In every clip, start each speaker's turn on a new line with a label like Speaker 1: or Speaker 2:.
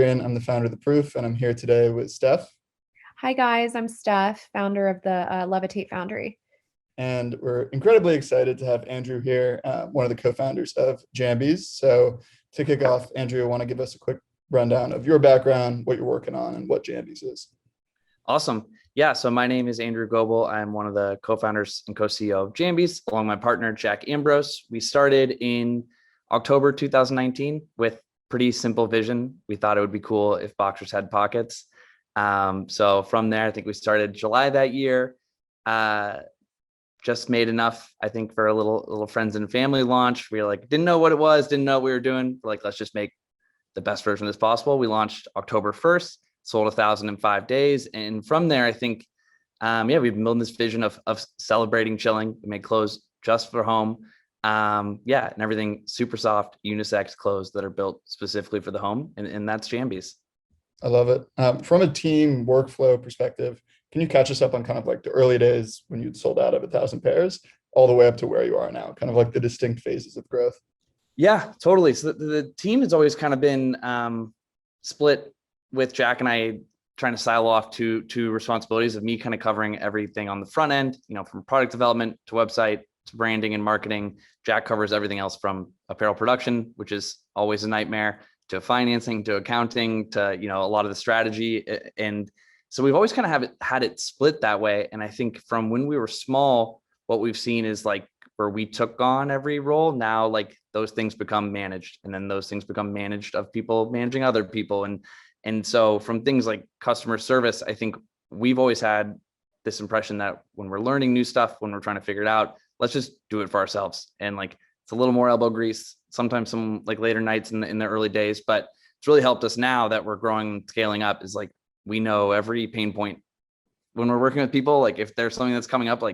Speaker 1: I'm the founder of The Proof, and I'm here today with Steph.
Speaker 2: Hi guys, I'm Steph, founder of the Levitate Foundry.
Speaker 1: And we're incredibly excited to have Andrew here, one of the co-founders of Jambys. So to kick off, Andrew, I want to give us a quick rundown of your background, what you're working on, and what Jambys is.
Speaker 3: Awesome. Yeah, so my name is Andrew Goble. I'm one of the co-founders and co-CEO of Jambys, along with my partner, Jack Ambrose. We started in October 2019 with pretty simple vision. We thought it would be cool if boxers had pockets. So from there, I think we started July that year. Just made enough, I think, for a little friends and family launch. We didn't know what it was, didn't know what we were doing. We're like, let's just make the best version as possible. We launched October 1st, sold 1,000 in 5 days. And from there, I think, we've been building this vision of celebrating chilling. We made clothes just for home. And everything super soft, unisex clothes that are built specifically for the home. And that's Jambys.
Speaker 1: I love it. From a team workflow perspective, can you catch us up on kind of like the early days when you'd sold out of 1,000 pairs all the way up to where you are now, kind of like the distinct phases of growth?
Speaker 3: Yeah, totally. So the team has always kind of been split, with Jack and I trying to silo off two responsibilities of me kind of covering everything on the front end, from product development to website to branding and marketing. Jack covers everything else from apparel production, which is always a nightmare, to financing, to accounting, to, a lot of the strategy. And so we've always kind of had it split that way. And I think from when we were small, what we've seen is where we took on every role, now those things become managed, and then those things become managed of people managing other people. And so from things like customer service, I think we've always had this impression that when we're learning new stuff, when we're trying to figure it out, let's just do it for ourselves. And it's a little more elbow grease, sometimes some later nights in the early days, but it's really helped us now that we're growing and scaling up, is we know every pain point when we're working with people. If there's something that's coming up,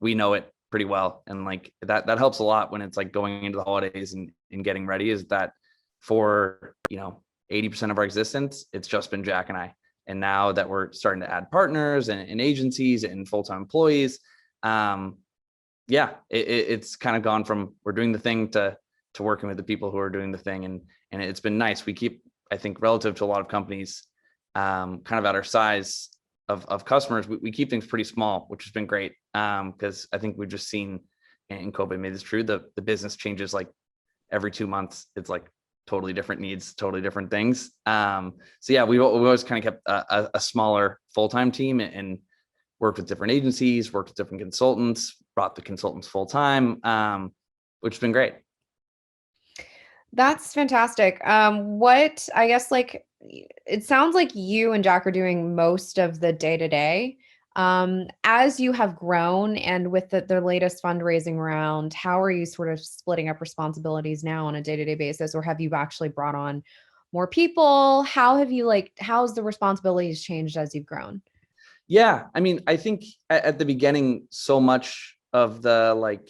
Speaker 3: we know it pretty well. And that helps a lot when it's going into the holidays and getting ready, is that for, 80% of our existence, it's just been Jack and I. And now that we're starting to add partners and agencies and full-time employees, it's kind of gone from we're doing the thing to working with the people who are doing the thing. And it's been nice. We keep, I think, relative to a lot of companies, kind of at our size of customers, we keep things pretty small, which has been great. Because I think we've just seen, and COVID made this true, the business changes every 2 months. It's totally different needs, totally different things. We've always kind of kept a smaller full-time team and worked with different agencies, worked with different consultants, brought the consultants full-time, which has been great.
Speaker 2: That's fantastic. It sounds like you and Jack are doing most of the day-to-day. As you have grown and with the latest fundraising round, how are you sort of splitting up responsibilities now on a day-to-day basis? Or have you actually brought on more people? How's the responsibilities changed as you've grown?
Speaker 3: Yeah, I mean, I think at the beginning, so much of there's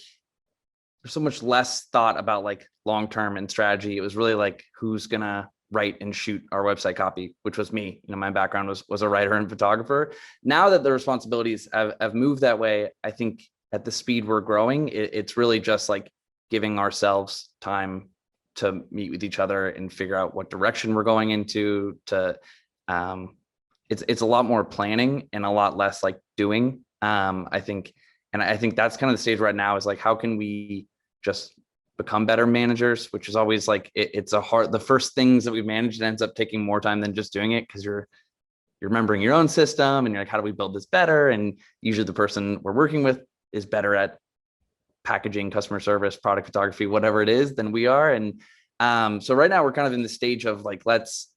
Speaker 3: so much less thought about long-term and strategy. It was really who's gonna write and shoot our website copy, which was me. My background was a writer and photographer. Now that the responsibilities have moved that way, I think at the speed we're growing, it's really just giving ourselves time to meet with each other and figure out what direction we're going into. It's a lot more planning and a lot less doing. I think that's kind of the stage right now, is how can we just become better managers, which is always the first things that we've managed, it ends up taking more time than just doing it, because you're remembering your own system and you're how do we build this better? And usually the person we're working with is better at packaging, customer service, product photography, whatever it is, than we are. And so right now we're kind of in the stage of let's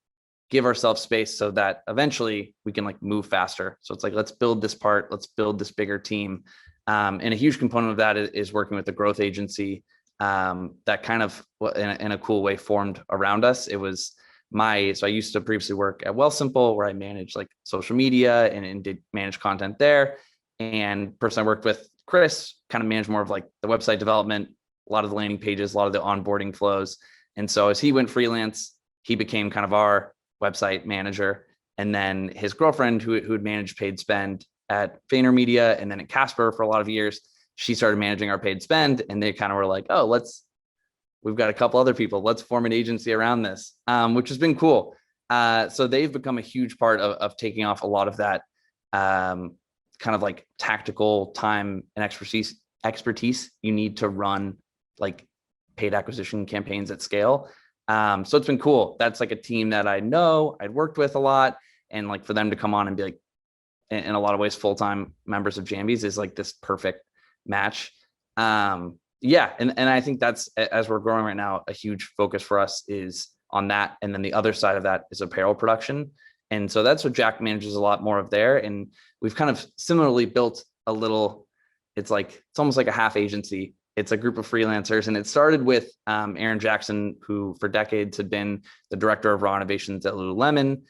Speaker 3: give ourselves space so that eventually we can move faster. So it's let's build this part, let's build this bigger team. And a huge component of that is working with the growth agency, that kind of in a cool way formed around us. It was so I used to previously work at Wealthsimple, where I managed social media and did manage content there. And the person I worked with, Chris, kind of managed more of the website development, a lot of the landing pages, a lot of the onboarding flows. And so as he went freelance, he became kind of our website manager. And then his girlfriend, who had managed paid spend at VaynerMedia and then at Casper for a lot of years, she started managing our paid spend. And they kind of were we've got a couple other people, let's form an agency around this, which has been cool. So they've become a huge part of taking off a lot of that kind of like tactical time and expertise you need to run like paid acquisition campaigns at scale. So it's been cool. That's like a team that I know I'd worked with a lot, and like for them to come on and be like, in a lot of ways, full-time members of Jambys is like this perfect match. Yeah. And I think that's, as we're growing right now, a huge focus for us is on that. And then the other side of that is apparel production. And so that's what Jack manages a lot more of there. And we've kind of similarly built a little, it's almost like a half agency. It's a group of freelancers, and it started with Aaron Jackson, who for decades had been the director of raw innovations at Lululemon,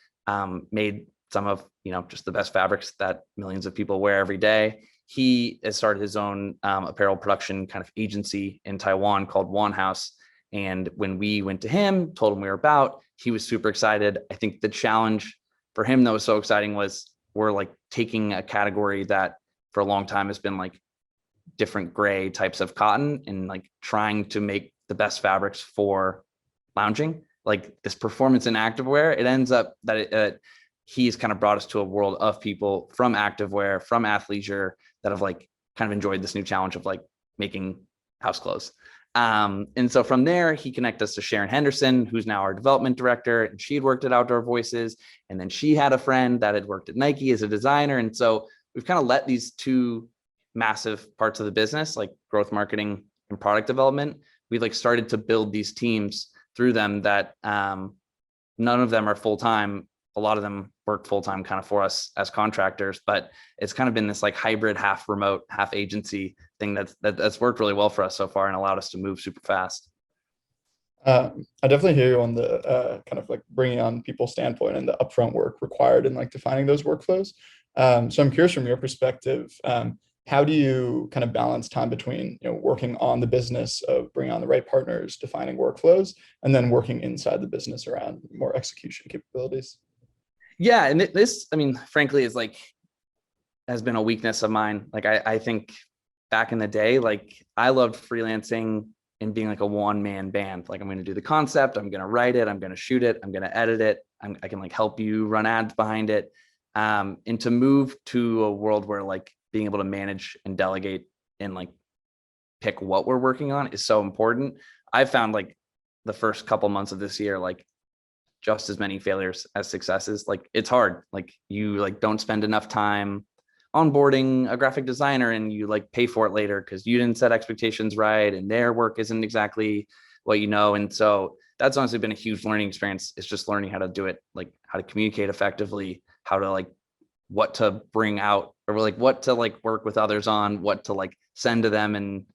Speaker 3: made some of, just the best fabrics that millions of people wear every day. He has started his own apparel production kind of agency in Taiwan called One House. And when we went to him, told him we were about, he was super excited. I think the challenge for him that was so exciting was we're like taking a category that for a long time has been like different gray types of cotton and like trying to make the best fabrics for lounging, like this performance in activewear. It ends up that he's kind of brought us to a world of people from activewear, from athleisure, that have like kind of enjoyed this new challenge of like making house clothes. And so from there, he connected us to Sharon Henderson, who's now our development director, and she'd worked at Outdoor Voices. And then she had a friend that had worked at Nike as a designer. And so we've kind of let these two massive parts of the business, like growth marketing and product development, we like started to build these teams through them that none of them are full-time. A lot of them work full-time kind of for us as contractors, but it's kind of been this like hybrid, half remote, half agency thing that's worked really well for us so far and allowed us to move super fast.
Speaker 1: I definitely hear you on the kind of like bringing on people standpoint and the upfront work required in like defining those workflows. So I'm curious from your perspective, how do you kind of balance time between, working on the business of bringing on the right partners, defining workflows, and then working inside the business around more execution capabilities?
Speaker 3: Yeah. And this, I mean, frankly, is like, has been a weakness of mine. Like, I think back in the day, like I loved freelancing and being like a one-man band. Like, I'm going to do the concept, I'm going to write it, I'm going to shoot it, I'm going to edit it. I can like help you run ads behind it. And to move to a world where like being able to manage and delegate and like pick what we're working on is so important. I found like the first couple months of this year, like just as many failures as successes. Like it's hard. Like you like don't spend enough time onboarding a graphic designer and you like pay for it later because you didn't set expectations right and their work isn't exactly what you know. And so that's honestly been a huge learning experience. It's just learning how to do it, like how to communicate effectively, how to like what to bring out or like what to like work with others on, what to like send to them and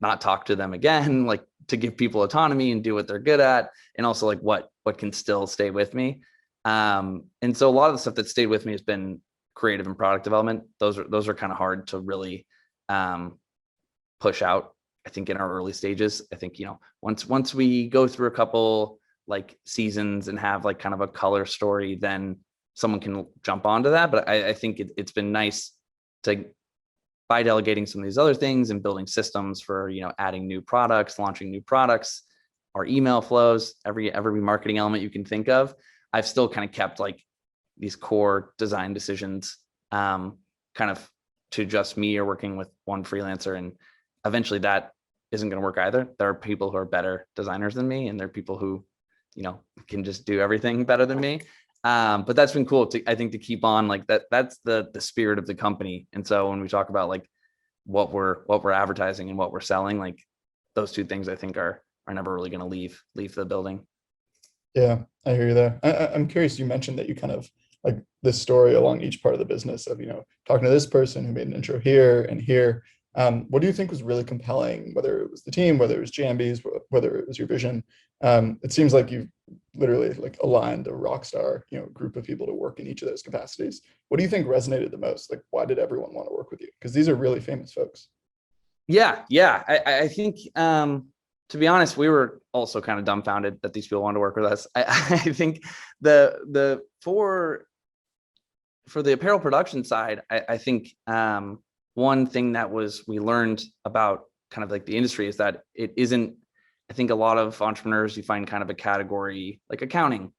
Speaker 3: not talk to them again, like to give people autonomy and do what they're good at. And also like what can still stay with me. And so a lot of the stuff that stayed with me has been creative and product development. Those are kind of hard to really push out. I think in our early stages, I think, once we go through a couple like seasons and have like kind of a color story, then someone can jump onto that. But I think it's been nice to, by delegating some of these other things and building systems for, adding new products, launching new products, our email flows, every marketing element you can think of, I've still kind of kept like these core design decisions kind of to just me or working with one freelancer. And eventually that isn't going to work either. There are people who are better designers than me, and there are people who, can just do everything better than me. But that's been cool I think to keep on like that. That's the spirit of the company. And so when we talk about like what we're advertising and what we're selling, like those two things I think are never really going to leave the building.
Speaker 1: Yeah, I hear you there. I'm curious, you mentioned that you kind of like this story along each part of the business of, talking to this person who made an intro here and here. What do you think was really compelling, whether it was the team, whether it was Jambys, whether it was your vision? It seems like you've literally like aligned a rock star, group of people to work in each of those capacities. What do you think resonated the most? Like, why did everyone want to work with you? Because these are really famous folks.
Speaker 3: Yeah. I think, to be honest, we were also kind of dumbfounded that these people wanted to work with us. I think for the apparel production side, I think one thing that we learned about kind of like the industry is that it isn't, I think a lot of entrepreneurs, you find kind of a category like accounting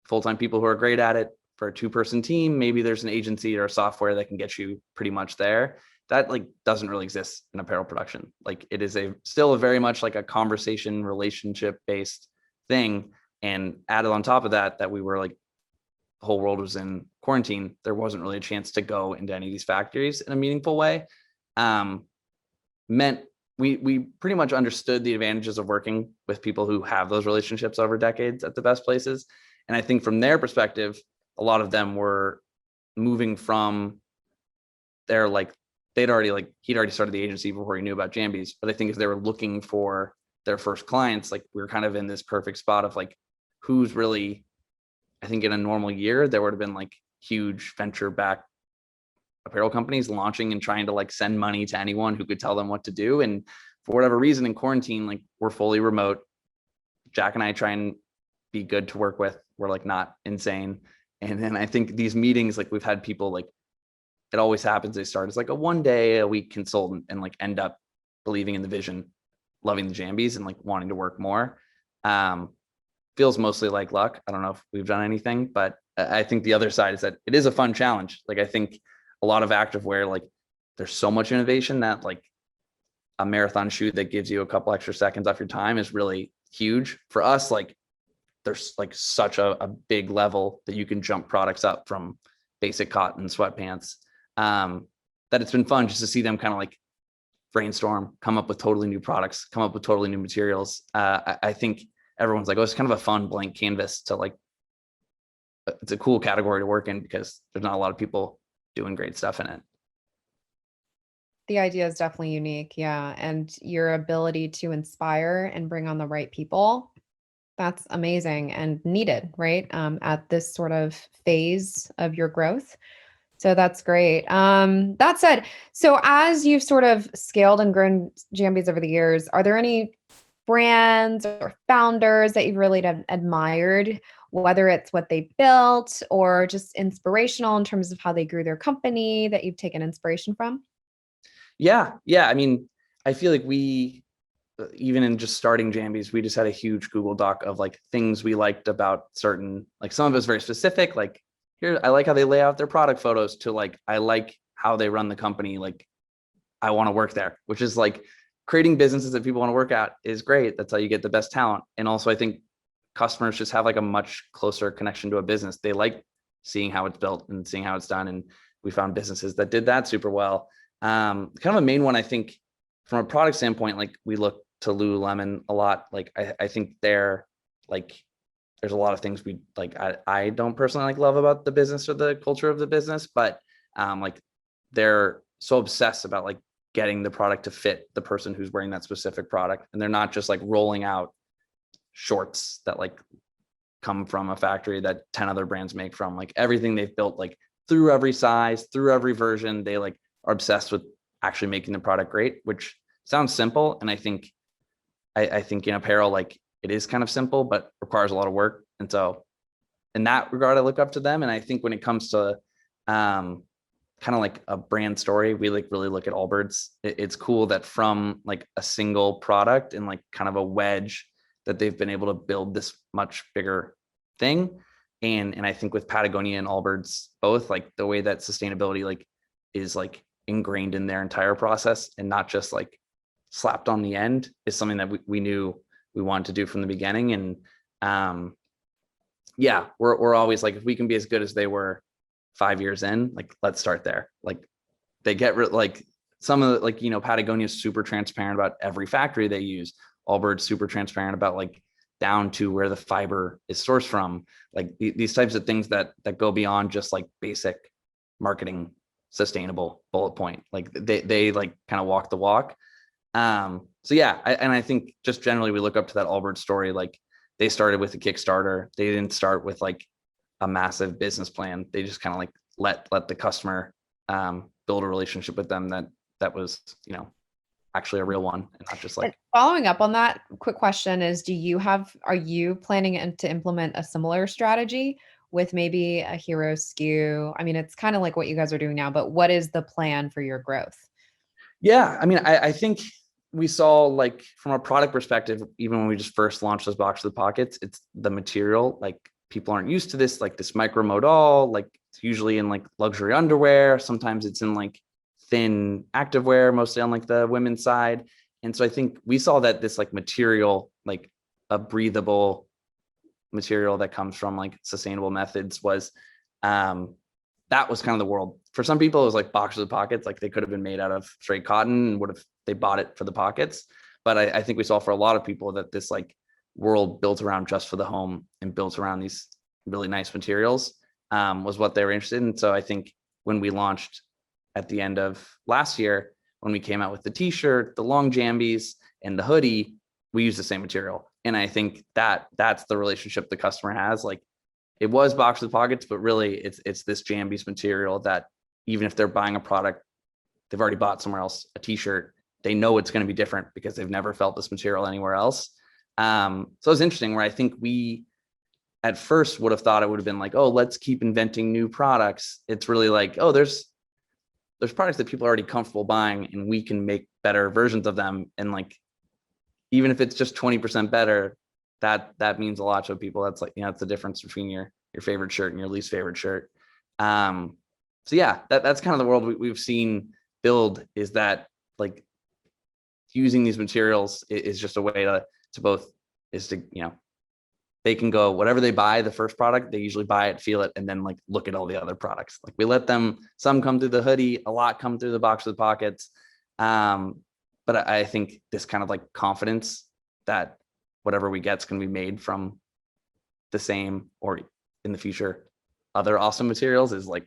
Speaker 3: full-time people who are great at it. For a 2-person team, maybe there's an agency or a software that can get you pretty much there. That like doesn't really exist in apparel production. Like it is still a very much like a conversation relationship based thing. And added on top of that we were like, the whole world was in quarantine. There wasn't really a chance to go into any of these factories in a meaningful way. Meant we pretty much understood the advantages of working with people who have those relationships over decades at the best places. And I think from their perspective, a lot of them were moving from their like, he'd already started the agency before he knew about Jambys. But I think as they were looking for their first clients, like we were kind of in this perfect spot of like, who's really, I think in a normal year, there would have been like huge venture backed apparel companies launching and trying to like send money to anyone who could tell them what to do. And for whatever reason in quarantine, like we're fully remote. Jack and I try and be good to work with. We're like not insane. And then I think these meetings, like we've had people like, it always happens. They start as like a 1-day-a-week consultant and like end up believing in the vision, loving the Jambys and like wanting to work more. Feels mostly like luck. I don't know if we've done anything, but I think the other side is that it is a fun challenge. Like I think a lot of activewear, like there's so much innovation that like a marathon shoe that gives you a couple extra seconds off your time is really huge. For us, like there's like such a big level that you can jump products up from basic cotton sweatpants, that it's been fun just to see them kind of like brainstorm, come up with totally new products, come up with totally new materials. I think everyone's like, oh, it's kind of a fun blank canvas to like, it's a cool category to work in because there's not a lot of people doing great stuff in it.
Speaker 2: The idea is definitely unique. Yeah. And your ability to inspire and bring on the right people, that's amazing and needed, right? At this sort of phase of your growth. So that's great. That said, so as you've sort of scaled and grown Jambys over the years, are there any brands or founders that you've really admired, whether it's what they built or just inspirational in terms of how they grew their company that you've taken inspiration from?
Speaker 3: Yeah. I mean, I feel like we, even in just starting Jambys, we just had a huge Google Doc of like things we liked about certain, like some of it's very specific, like here, I like how they lay out their product photos, to like, I like how they run the company. Like I want to work there, which is like creating businesses that people want to work at is great. That's how you get the best talent. And also I think customers just have like a much closer connection to a business. They like seeing how it's built and seeing how it's done. And we found businesses that did that super well. Kind of a main one, I think from a product standpoint, like we look to Lululemon a lot. Like I think they're like, there's a lot of things we like, I don't personally like love about the business or the culture of the business, but like they're so obsessed about like getting the product to fit the person who's wearing that specific product. And they're not just like rolling out shorts that like come from a factory that 10 other brands make from. Like everything they've built, like through every size, through every version, they like are obsessed with actually making the product great, which sounds simple. And I think in apparel, like it is kind of simple, but requires a lot of work. And so in that regard, I look up to them. And I think when it comes to kind of like a brand story, we like really look at Allbirds. It's cool that from like a single product and like kind of a wedge that they've been able to build this much bigger thing. And I think with Patagonia and Allbirds, both like the way that sustainability like is like ingrained in their entire process and not just like slapped on the end is something that we knew we wanted to do from the beginning. And yeah, we're always like, if we can be as good as they were 5 years in, like, let's start there. Like they get like some of the, like, you know, Patagonia is super transparent about every factory they use. Allbirds super transparent about like down to where the fiber is sourced from. Like these types of things that go beyond just like basic marketing, sustainable bullet point. Like they like kind of walk the walk. So yeah, I think just generally we look up to that Allbirds story. Like they started with a Kickstarter. They didn't start with like a massive business plan. They just kind of like let the customer build a relationship with them that was, you know, actually a real one and not just like.
Speaker 2: And following up on that, quick question is, are you planning to implement a similar strategy with maybe a hero SKU? I mean, it's kind of like what you guys are doing now, but what is the plan for your growth?
Speaker 3: Yeah, I mean, I think we saw like from a product perspective, even when we just first launched those Box of the Pockets, it's the material. Like people aren't used to this, like this micromodal, like it's usually in like luxury underwear. Sometimes it's in like thin activewear, mostly on like the women's side. And so I think we saw that this like material, like a breathable material that comes from like sustainable methods was, that was kind of the world. For some people, it was like boxers of pockets, like they could have been made out of straight cotton and would have, they bought it for the pockets. But I think we saw for a lot of people that this like world built around just for the home and built around these really nice materials was what they were interested in. So I think when we launched at the end of last year, when we came out with the t-shirt, the long jambies, and the hoodie, we used the same material. And I think that that's the relationship the customer has. Like it was box with pockets, but really it's this jambies material that even if they're buying a product, they've already bought somewhere else, a t-shirt, they know it's going to be different because they've never felt this material anywhere else. So it's interesting where I think we at first would have thought it would have been like, oh, let's keep inventing new products. It's really like, oh, there's products that people are already comfortable buying and we can make better versions of them. And like, even if it's just 20% better, that means a lot to people. That's like, it's the difference between your favorite shirt and your least favorite shirt. So yeah, that's kind of the world we've seen build, is that like using these materials is just a way to both is to, they can go whatever they buy, the first product, they usually buy it, feel it, and then like look at all the other products. Like we let them, some come through the hoodie, a lot come through the box with pockets. But I think this kind of like confidence that whatever we get is going to be made from the same or in the future other awesome materials is like,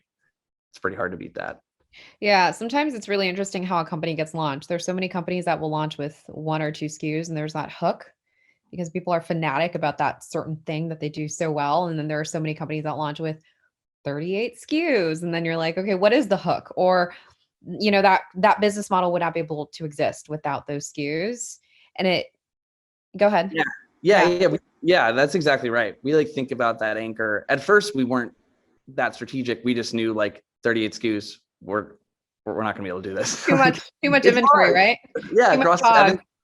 Speaker 3: it's pretty hard to beat that.
Speaker 2: Yeah, sometimes it's really interesting how a company gets launched. There's so many companies that will launch with 1 or 2 SKUs, and there's that hook because people are fanatic about that certain thing that they do so well. And then there are so many companies that launch with 38 SKUs, and then you're like, okay, what is the hook? Or that business model would not be able to exist without those SKUs. And go ahead.
Speaker 3: Yeah, that's exactly right. We like think about that anchor. At first, we weren't that strategic. We just knew like 38 SKUs. We're not gonna be able to do this.
Speaker 2: Too much inventory,
Speaker 3: hard.
Speaker 2: right?
Speaker 3: Yeah,
Speaker 2: Too
Speaker 3: across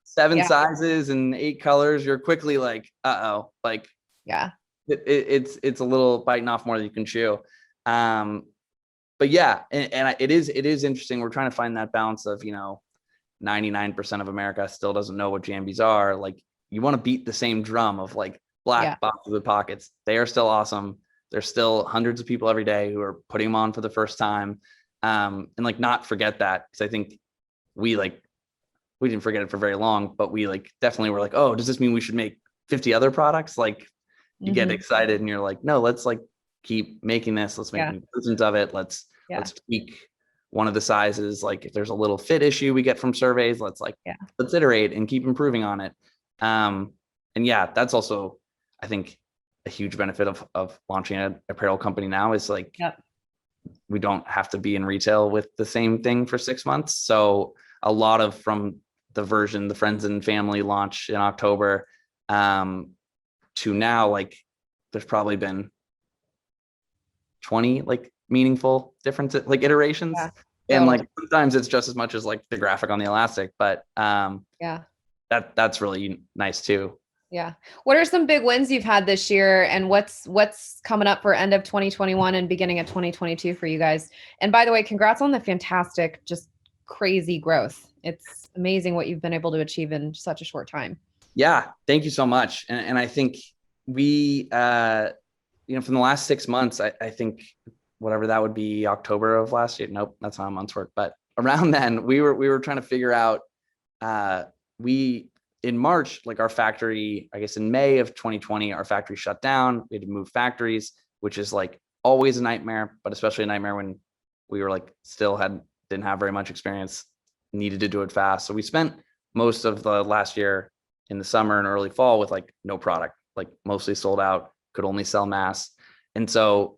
Speaker 3: seven
Speaker 2: Yeah.
Speaker 3: sizes and 8 colors, you're quickly like, like
Speaker 2: Yeah.
Speaker 3: It's a little biting off more than you can chew. But yeah, and it is interesting. We're trying to find that balance of 99% of America still doesn't know what jambies are. Like you want to beat the same drum of like black boxes with pockets. They are still awesome. There's still hundreds of people every day who are putting them on for the first time. And like not forget that, because I think we didn't forget it for very long, but we like definitely were like, oh, does this mean we should make 50 other products? Like you get excited and you're like, no, let's like keep making this. Let's make new versions of it. Let's tweak one of the sizes. Like if there's a little fit issue we get from surveys, let's iterate and keep improving on it. And yeah, that's also, I think, a huge benefit of launching an apparel company now is like, we don't have to be in retail with the same thing for 6 months. So a lot of from the version, the friends and family launch in October, to now, like there's probably been 20 like meaningful differences, like iterations. And like sometimes it's just as much as like the graphic on the elastic, but that's really nice too.
Speaker 2: Yeah. What are some big wins you've had this year, and what's coming up for end of 2021 and beginning of 2022 for you guys? And by the way, congrats on the fantastic, just crazy growth. It's amazing what you've been able to achieve in such a short time. Yeah.
Speaker 3: Thank you so much. And I think we, from the last 6 months, I think whatever that would be, October of last year. Nope, that's not a month's work. But around then we were trying to figure out, in March, like our factory, I guess in May of 2020, our factory shut down. We had to move factories, which is like always a nightmare, but especially a nightmare when we were like didn't have very much experience, needed to do it fast. So we spent most of the last year in the summer and early fall with like no product, like mostly sold out, could only sell mass. And so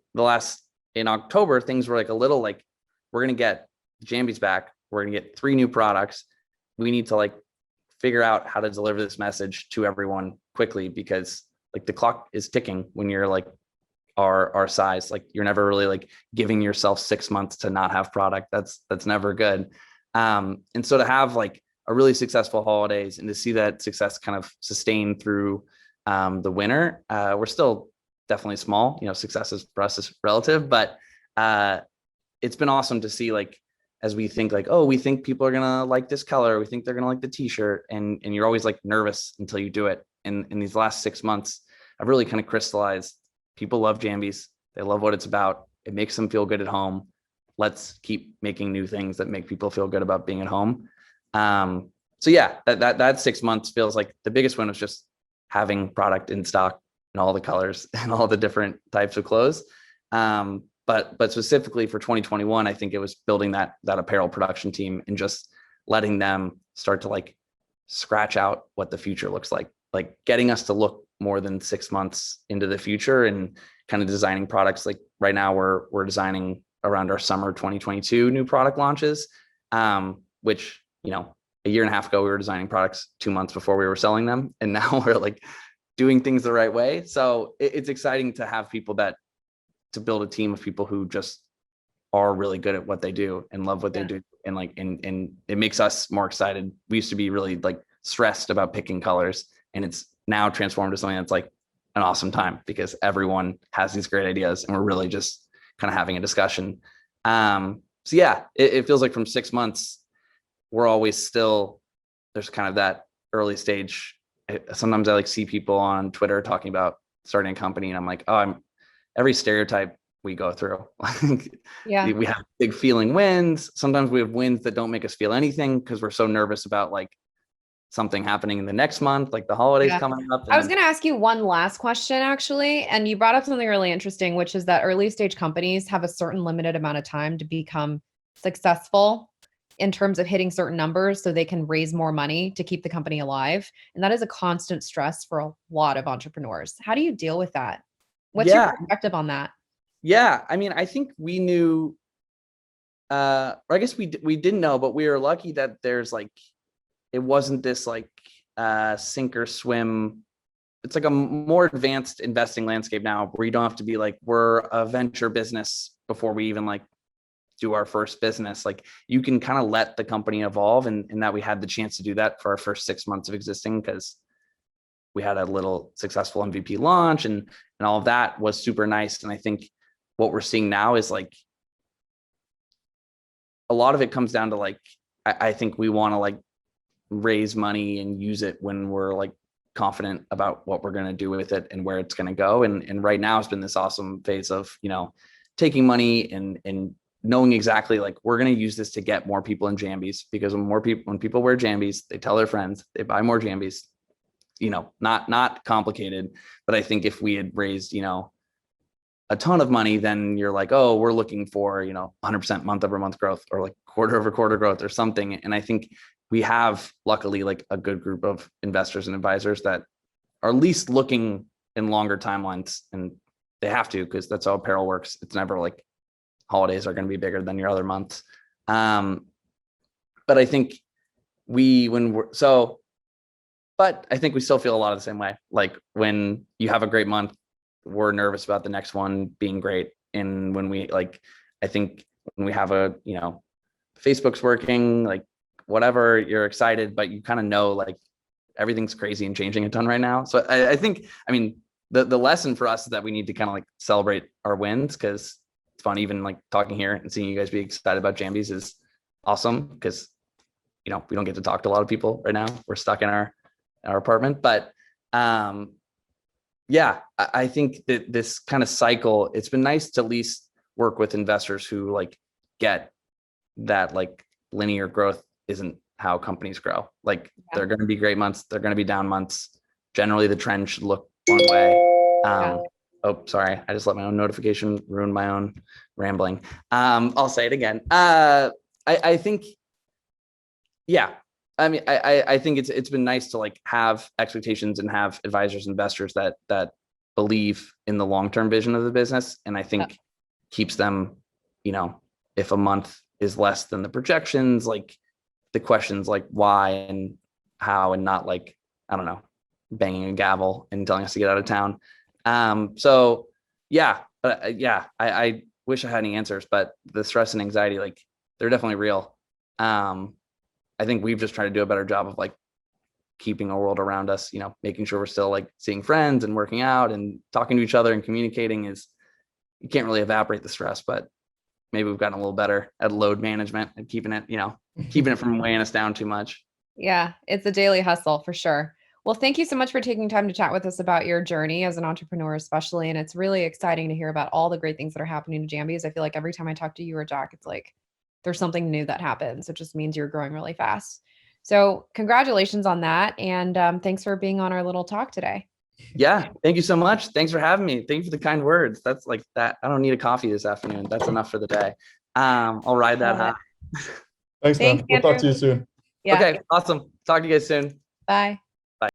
Speaker 3: in October, things were like a little like, we're going to get Jambys back. We're going to get 3 new products. We need to like figure out how to deliver this message to everyone quickly, because like the clock is ticking when you're like our size. Like you're never really like giving yourself 6 months to not have product. That's never good. And so to have like a really successful holidays and to see that success kind of sustain through the winter, we're still definitely small. Successes for us is relative, but it's been awesome to see, like, as we think like, oh, we think people are gonna like this color, we think they're gonna like the t-shirt, and you're always like nervous until you do it. And in these last 6 months, I've really kind of crystallized, people love Jambys, they love what it's about, it makes them feel good at home. Let's keep making new things that make people feel good about being at home. So yeah, that 6 months feels like the biggest one was just having product in stock in all the colors and all the different types of clothes. But specifically for 2021, I think it was building that apparel production team and just letting them start to like scratch out what the future looks like getting us to look more than 6 months into the future and kind of designing products. Like right now we're designing around our summer 2022 new product launches, which, a year and a half ago, we were designing products 2 months before we were selling them. And now we're like doing things the right way. So it's exciting to have people to build a team of people who just are really good at what they do and love what they do. And and it makes us more excited. We used to be really like stressed about picking colors, and it's now transformed to something that's like an awesome time because everyone has these great ideas and we're really just kind of having a discussion. So yeah, it feels like from 6 months, we're always still, there's kind of that early stage. Sometimes I like see people on Twitter talking about starting a company, and I'm like, oh, every stereotype we go through.
Speaker 2: Yeah.
Speaker 3: We have big feeling wins. Sometimes we have wins that don't make us feel anything because we're so nervous about like something happening in the next month, like the holidays coming up.
Speaker 2: I was going to ask you one last question, actually. And you brought up something really interesting, which is that early stage companies have a certain limited amount of time to become successful in terms of hitting certain numbers so they can raise more money to keep the company alive. And that is a constant stress for a lot of entrepreneurs. How do you deal with that? What's your perspective on that?
Speaker 3: Yeah. I mean, I think we knew, or I guess we didn't know, but we were lucky that there's like, it wasn't this like sink or swim. It's like a more advanced investing landscape now where you don't have to be like, we're a venture business before we even like do our first business. Like you can kind of let the company evolve, and that we had the chance to do that for our first 6 months of existing because we had a little successful MVP launch and all of that was super nice. And I think what we're seeing now is like a lot of it comes down to like, I think we want to like raise money and use it when we're like confident about what we're going to do with it and where it's going to go. And right now it's been this awesome phase of, taking money and knowing exactly like we're going to use this to get more people in Jambys, because when people wear Jambys, they tell their friends, they buy more Jambys, not complicated. But I think if we had raised, a ton of money, then you're like, oh, we're looking for, 100% month over month growth or like quarter over quarter growth or something. And I think we have luckily like a good group of investors and advisors that are at least looking in longer timelines, and they have to, because that's how apparel works. It's never like holidays are going to be bigger than your other months. But I think but I think we still feel a lot of the same way. Like when you have a great month, we're nervous about the next one being great. And when we I think when we have Facebook's working, like whatever, you're excited, but you kind of know like everything's crazy and changing a ton right now. So I think, the lesson for us is that we need to kind of like celebrate our wins, because it's fun. Even like talking here and seeing you guys be excited about Jambys is awesome, because we don't get to talk to a lot of people right now. We're stuck in our apartment. But yeah, I think that this kind of cycle, it's been nice to at least work with investors who like get that like linear growth isn't how companies grow. Like They're going to be great months, they're going to be down months. Generally the trend should look one way. Oh, sorry, I just let my own notification ruin my own rambling. I'll say it again. I think, yeah, I think it's been nice to like have expectations and have advisors, investors that believe in the long-term vision of the business. And I think keeps them, if a month is less than the projections, like the questions like why and how, and not like, I don't know, banging a gavel and telling us to get out of town. So yeah, but I wish I had any answers, but the stress and anxiety, like they're definitely real. I think we've just tried to do a better job of like keeping our world around us, making sure we're still like seeing friends and working out and talking to each other and communicating you can't really evaporate the stress, but maybe we've gotten a little better at load management and keeping it from weighing us down too much.
Speaker 2: Yeah, it's a daily hustle for sure. Well, thank you so much for taking time to chat with us about your journey as an entrepreneur, especially. And it's really exciting to hear about all the great things that are happening to Jambys. I feel like every time I talk to you or Jack, it's like there's something new that happens. It just means you're growing really fast. So congratulations on that. And thanks for being on our little talk today.
Speaker 3: Yeah. Thank you so much. Thanks for having me. Thank you for the kind words. That's like that. I don't need a coffee this afternoon. That's enough for the day. I'll ride that high.
Speaker 1: Thanks, man.
Speaker 2: Thanks,
Speaker 1: We'll talk to
Speaker 2: Andrew.
Speaker 1: you soon.
Speaker 2: Yeah.
Speaker 3: Okay. Awesome. Talk to you guys soon.
Speaker 2: Bye.